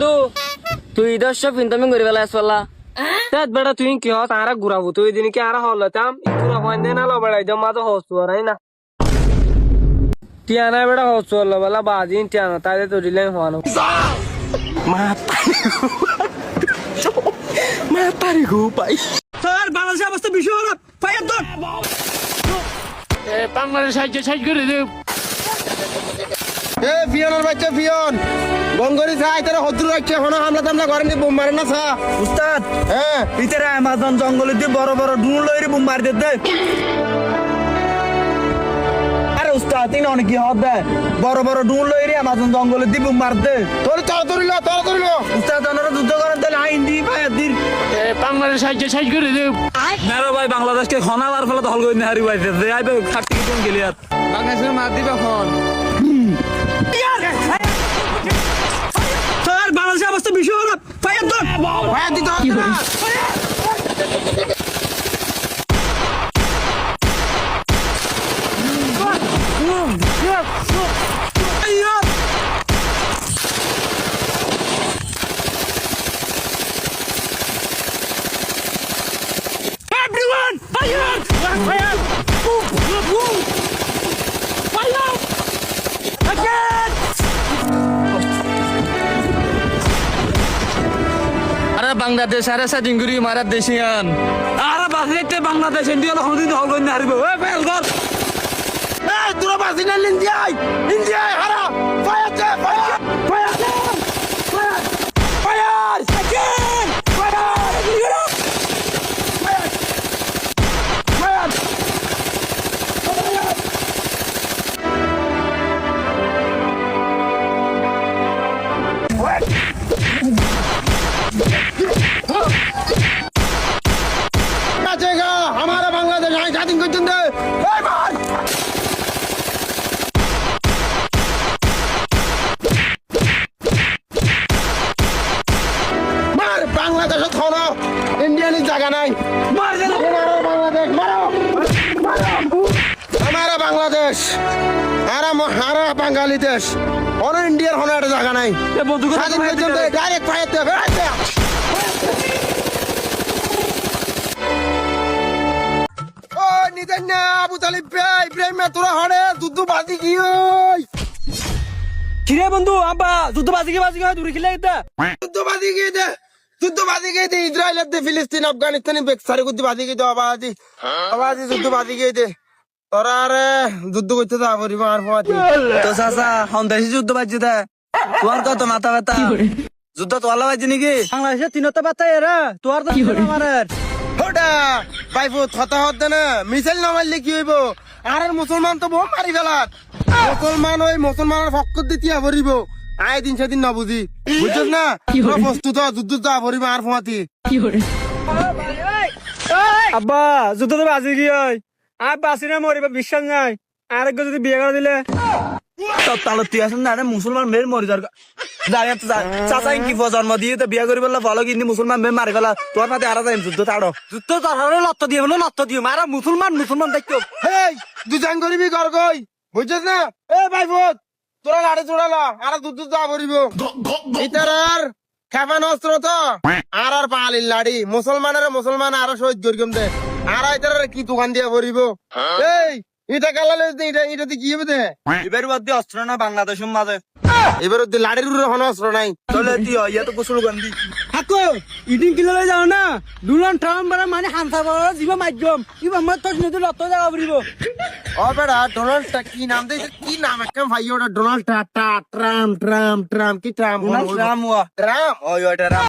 বন্ধু তুই দশ পিন্তামি করে বেলা আসলা বেটা তুই কি হত আর ঘুরাবো তুই দিন কি আর হলতাম ইতুরা হইন দে না লো বেড়াই দম মা তো হস্তু আর না টিয়ানা বেটা হস্তু হলো বেলা বাজিন টিয়ানা তাই তো দিলে হওয়ানো মাতারি গো পাই স্যার বাংলাদেশের অবস্থা ভীষণ খারাপ ফায়ার দর বাংলাদেশ সাইজ করে দেব এ ফিয়নের বাচ্চা ফিয়ন বঙ্গরি চাই তারা হদ্দুর রাখছে হনো হামলা টামলা করেনি বোম মারে না সা উস্তাদ হ্যাঁ ভিতরে আমাজন জঙ্গলে দিয়ে বড় বড় ডুন লইরে বোম মার দে আরে উস্তাদ তিন অনেক কি হদ দেয় বড় বড় ডুন লইরে আমাজন জঙ্গলে দিয়ে বোম মার দে তোর তাড়াতাড়ি লো উস্তাদ ওনারা যুদ্ধ করেন তাহলে আইন দি ফায়ার দিন বাংলাদেশ সাইজ করে দেব মেরো ভাই বাংলাদেশকে খনালার ফলে দখল করে হারি পাইছে যে আইবে খাটি কোন গেলি আর বাংলাদেশের মার দিবা খন স্যার বাংলাদেশের অবস্থা ভীষণ খারাপ ফায়ার দর ফায়ার দিতে হবে না Everyone, fire! Fire! Fire! Again! আরে বাংলাদেশ আরে সাজিঙ্গুরি মারা দেশিয়ান আরে বাসিতে বাংলাদেশ ইন্ডিয়া হল হদিন দখল করে হারিব এ ফেল গল Hey, তোরা বাসি না ইন্ডিয়া হারা ফায়ার দে ফায়ার again बचेगा हमारा बांग्लादेश आई जाती को जिंदे ओए मार मार बांग्लादेश छोड़ो इंडिया की जगह नहीं मार हमारा बांग्लादेश मारो हमारा बांग्लादेश हमारा बंगाली देश और इंडिया होने की जगह नहीं डायरेक्ट फायर दे নিদেন না আবু তালিব ভাই ইব্রাহিম তোরা হড়ে যুদ্ধ বাজি কি ওই কিরে বন্ধু আব্বা যুদ্ধ বাজি কি দূরে খেলে এটা যুদ্ধ বাজি কি দে ইসরায়েল দে ফিলিস্তিন আফগানিস্তান বেকসারে যুদ্ধ বাজি কি দে আবাজি যুদ্ধ বাজি কি দে তোরা আরে যুদ্ধ করতে যা পরিবা আর ফাতি তো সাসা হন দেশি যুদ্ধ বাজি দে তোর কত মাথা ব্যথা যুদ্ধ তো আল্লাহ বাজি নাকি বাংলাদেশে তিনটা বাচ্চা এরা তোর তো আমাদের হোডা বাইফু থতা হদ না মিসাইল না মারলে কি হইব আর মুসলমান তো বোম মারি ফেলাত মুসলমানের ফক্কর দিতিয়া ভরিব আয় দিন সেদিন না বুঝি বুঝছস না তোরা প্রস্তুত হ, যুদ্ধ যা ভরিব আর ফাতি আব্বা যুদ্ধ তো বাজি কি হয় আর বাসি না মরিবা বিশ্বাস নাই আরেকবার যদি বিয়ে করে দিলে তাহলে তুই আসেন না মুসলমান মেয়ের মরি যার চাচা কি জন্ম দিয়ে তো বিয়ে করি বললে ভালো কিন্তু মুসলমান মেয়ে মারি ফেলা তোর পাতে আরা যাই যুদ্ধ তাড়ো যুদ্ধ তাহলে লত্ত দিয়ে বলো লত্ত দিয়ে মারা মুসলমান দেখতো হেই দুজান করিবি কর কই বুঝছস না এ বাইফুত তোরা গাড়ি চড়ালা আর যুদ্ধ যা ভরিব ইতারার খেপান অস্ত্র তো আর পালিল লাড়ি মুসলমান আর শহীদ করিম দে আর ইতারার কি দোকান দিয়া ভরিব এই এটা কালালে এটা কি হবে দে এবার বাদ দিয়ে অস্ত্র না বাংলাদেশের মাঝে এবার লাড়ির হন অস্ত্র নাই তাহলে তুই ইয়া তো গোসল গন্ধি হাকো ইডিং কিললে যাও না ডোনাল্ড ট্রাম্প বড় মানে হানসা বড় জীব মাধ্যম ইবা মত তো নদী লত্ত জায়গা পড়িব ও বেটা ডোনাল্ড কি নাম দে কি নাম একটা ভাই ওটা ডোনাল্ড ট্রাম্প কি ট্রাম্প ট্রাম ওয়া ট্রাম্প ওই ওটা